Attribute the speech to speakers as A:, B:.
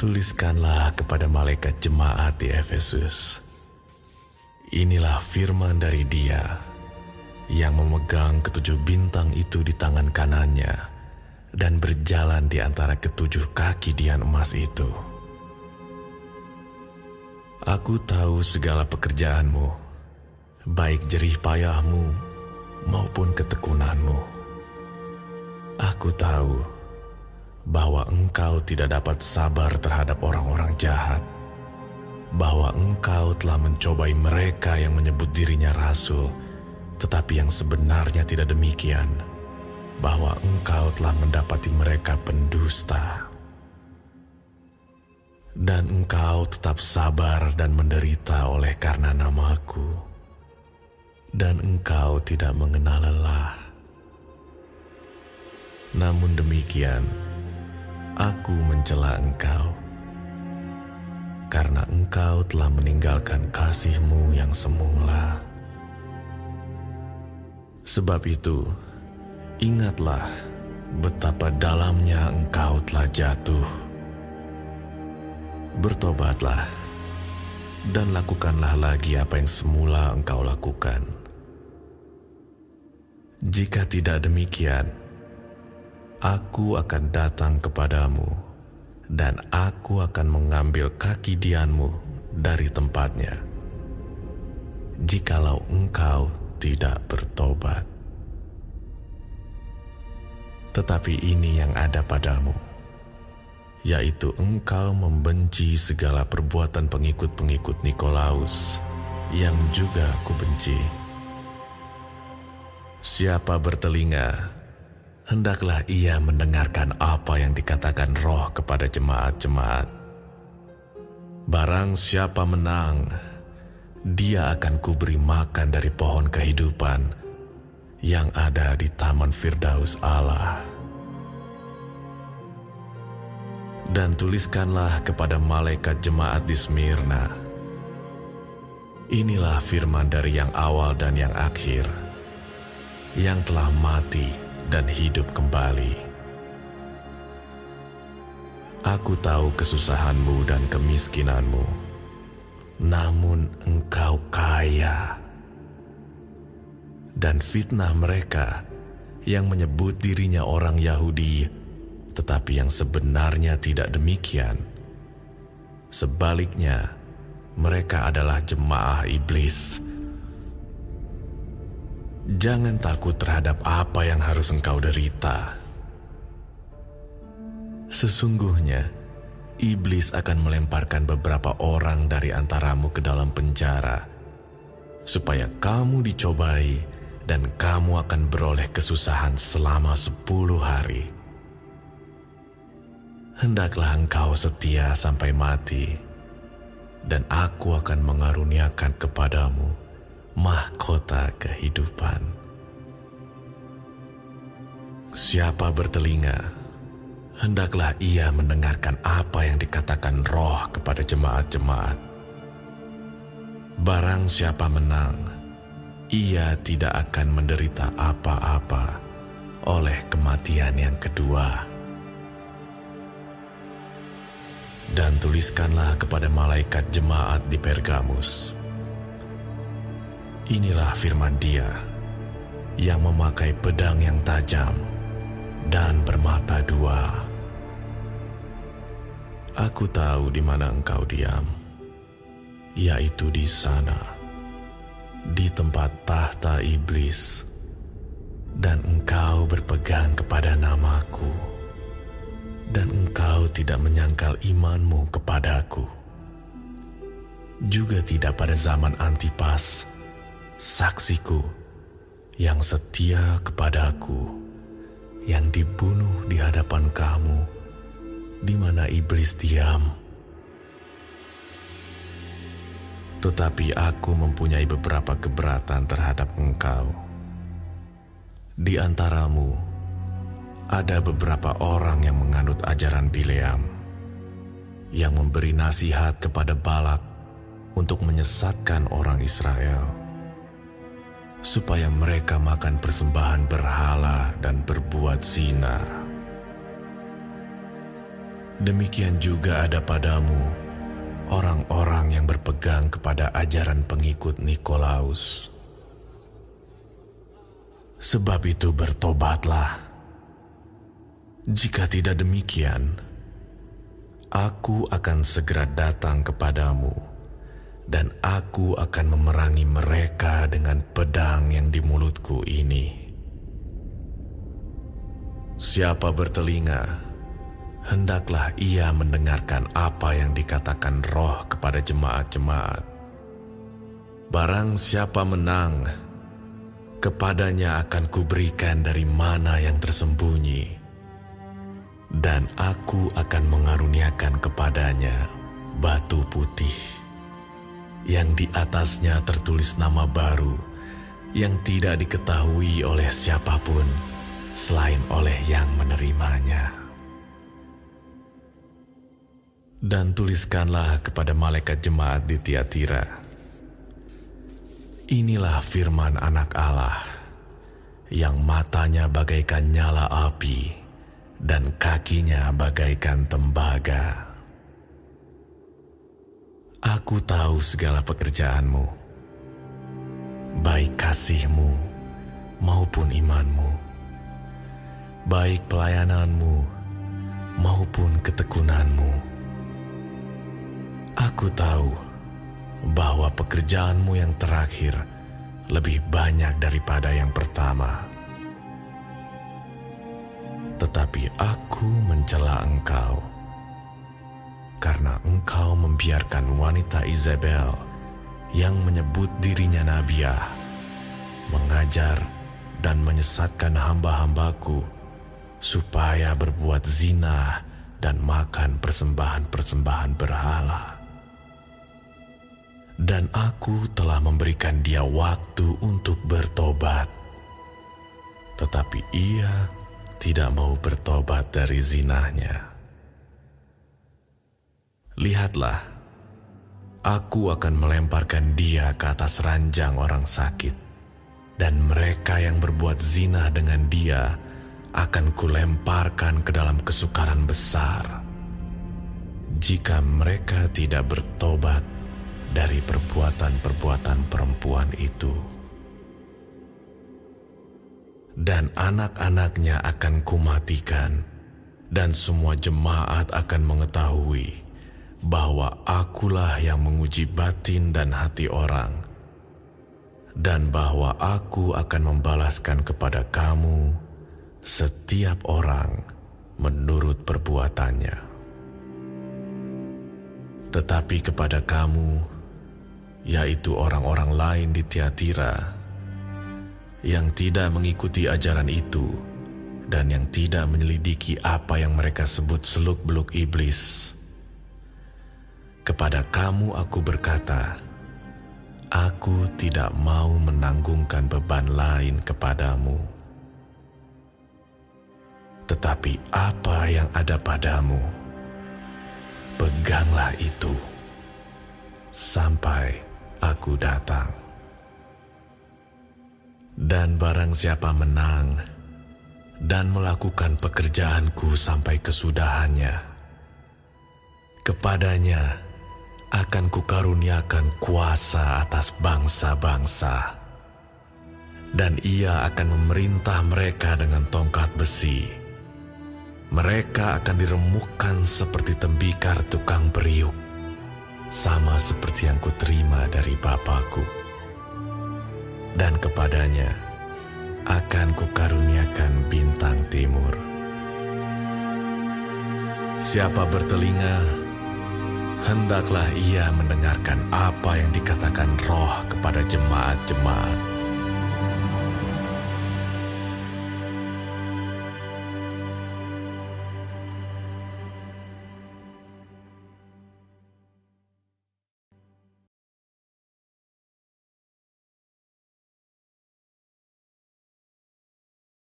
A: Tuliskanlah kepada malaikat jemaat di Efesus. Inilah firman dari Dia yang memegang ketujuh bintang itu di tangan kanannya dan berjalan di antara ketujuh kaki dian emas itu. Aku tahu segala pekerjaanmu, baik jerih payahmu maupun ketekunanmu. Aku tahu bahwa engkau tidak dapat sabar terhadap orang-orang jahat, bahwa engkau telah mencobai mereka yang menyebut dirinya rasul, tetapi yang sebenarnya tidak demikian, bahwa engkau telah mendapati mereka pendusta. Dan engkau tetap sabar dan menderita oleh karena namaku, dan engkau tidak mengenal lelah. Namun demikian, aku mencela engkau, karena engkau telah meninggalkan kasih-Mu yang semula. Sebab itu, ingatlah betapa dalamnya engkau telah jatuh. Bertobatlah, dan lakukanlah lagi apa yang semula engkau lakukan. Jika tidak demikian, aku akan datang kepadamu, dan aku akan mengambil kaki dianmu dari tempatnya, jikalau engkau tidak bertobat. Tetapi ini yang ada padamu, yaitu engkau membenci segala perbuatan pengikut-pengikut Nikolaus, yang juga aku benci. Siapa bertelinga, hendaklah ia mendengarkan apa yang dikatakan Roh kepada jemaat-jemaat. Barang siapa menang, dia akan kuberi makan dari pohon kehidupan yang ada di Taman Firdaus Allah. Dan tuliskanlah kepada malaikat jemaat di Smyrna. Inilah firman dari yang awal dan yang akhir, yang telah mati dan hidup kembali. Aku tahu kesusahanmu dan kemiskinanmu, namun engkau kaya. Dan fitnah mereka yang menyebut dirinya orang Yahudi, tetapi yang sebenarnya tidak demikian. Sebaliknya, mereka adalah jemaah iblis. Jangan takut terhadap apa yang harus engkau derita. Sesungguhnya, iblis akan melemparkan beberapa orang dari antaramu ke dalam penjara, supaya kamu dicobai dan kamu akan beroleh kesusahan selama 10 hari. Hendaklah engkau setia sampai mati, dan aku akan mengaruniakan kepadamu mahkota kehidupan. Siapa bertelinga, hendaklah ia mendengarkan apa yang dikatakan Roh kepada jemaat-jemaat. Barang siapa menang, ia tidak akan menderita apa-apa oleh kematian yang kedua. Dan tuliskanlah kepada malaikat jemaat di Pergamus. Inilah firman Dia yang memakai pedang yang tajam dan bermata dua. Aku tahu di mana engkau diam, yaitu di sana, di tempat tahta iblis, dan engkau berpegang kepada namaku, dan engkau tidak menyangkal imanmu kepadaku. Juga tidak pada zaman Antipas, saksiku yang setia kepadaku, yang dibunuh di hadapan kamu, di mana iblis diam. Tetapi aku mempunyai beberapa keberatan terhadap engkau. Di antaramu ada beberapa orang yang menganut ajaran Bileam, yang memberi nasihat kepada Balak untuk menyesatkan orang Israel, supaya mereka makan persembahan berhala dan berbuat zina. Demikian juga ada padamu orang-orang yang berpegang kepada ajaran pengikut Nikolaus. Sebab itu bertobatlah. Jika tidak demikian, aku akan segera datang kepadamu, dan aku akan memerangi mereka dengan pedang yang di mulutku ini. Siapa bertelinga, hendaklah ia mendengarkan apa yang dikatakan Roh kepada jemaat-jemaat. Barang siapa menang, kepadanya akan kuberikan dari mana yang tersembunyi, dan aku akan mengaruniakan kepadanya batu putih, yang di atasnya tertulis nama baru yang tidak diketahui oleh siapapun selain oleh yang menerimanya. Dan tuliskanlah kepada malaikat jemaat di Tiatira, inilah firman Anak Allah, yang matanya bagaikan nyala api dan kakinya bagaikan tembaga. Aku tahu segala pekerjaanmu, baik kasihmu maupun imanmu, baik pelayananmu maupun ketekunanmu. Aku tahu bahwa pekerjaanmu yang terakhir lebih banyak daripada yang pertama. Tetapi aku mencela engkau, karena engkau membiarkan wanita Izabel yang menyebut dirinya nabiah, mengajar dan menyesatkan hamba-hambaku supaya berbuat zina dan makan persembahan-persembahan berhala. Dan aku telah memberikan dia waktu untuk bertobat, tetapi ia tidak mau bertobat dari zinahnya. Lihatlah, aku akan melemparkan dia ke atas ranjang orang sakit, dan mereka yang berbuat zina dengan dia akan kulemparkan ke dalam kesukaran besar, jika mereka tidak bertobat dari perbuatan-perbuatan perempuan itu. Dan anak-anaknya akan kumatikan, dan semua jemaat akan mengetahui bahwa akulah yang menguji batin dan hati orang, dan bahwa aku akan membalaskan kepada kamu setiap orang menurut perbuatannya. Tetapi kepada kamu, yaitu orang-orang lain di Tiatira, yang tidak mengikuti ajaran itu dan yang tidak menyelidiki apa yang mereka sebut seluk-beluk iblis, kepada kamu aku berkata, aku tidak mau menanggungkan beban lain kepadamu. Tetapi apa yang ada padamu, peganglah itu sampai aku datang. Dan barang siapa menang dan melakukan pekerjaanku sampai kesudahannya, kepadanya akan kukaruniakan kuasa atas bangsa-bangsa, dan ia akan memerintah mereka dengan tongkat besi. Mereka akan diremukkan seperti tembikar tukang periuk, sama seperti yang kuterima dari Bapakku. Dan kepadanya akan kukaruniakan bintang timur. Siapa bertelinga, hendaklah ia mendengarkan apa yang dikatakan Roh kepada jemaat-jemaat.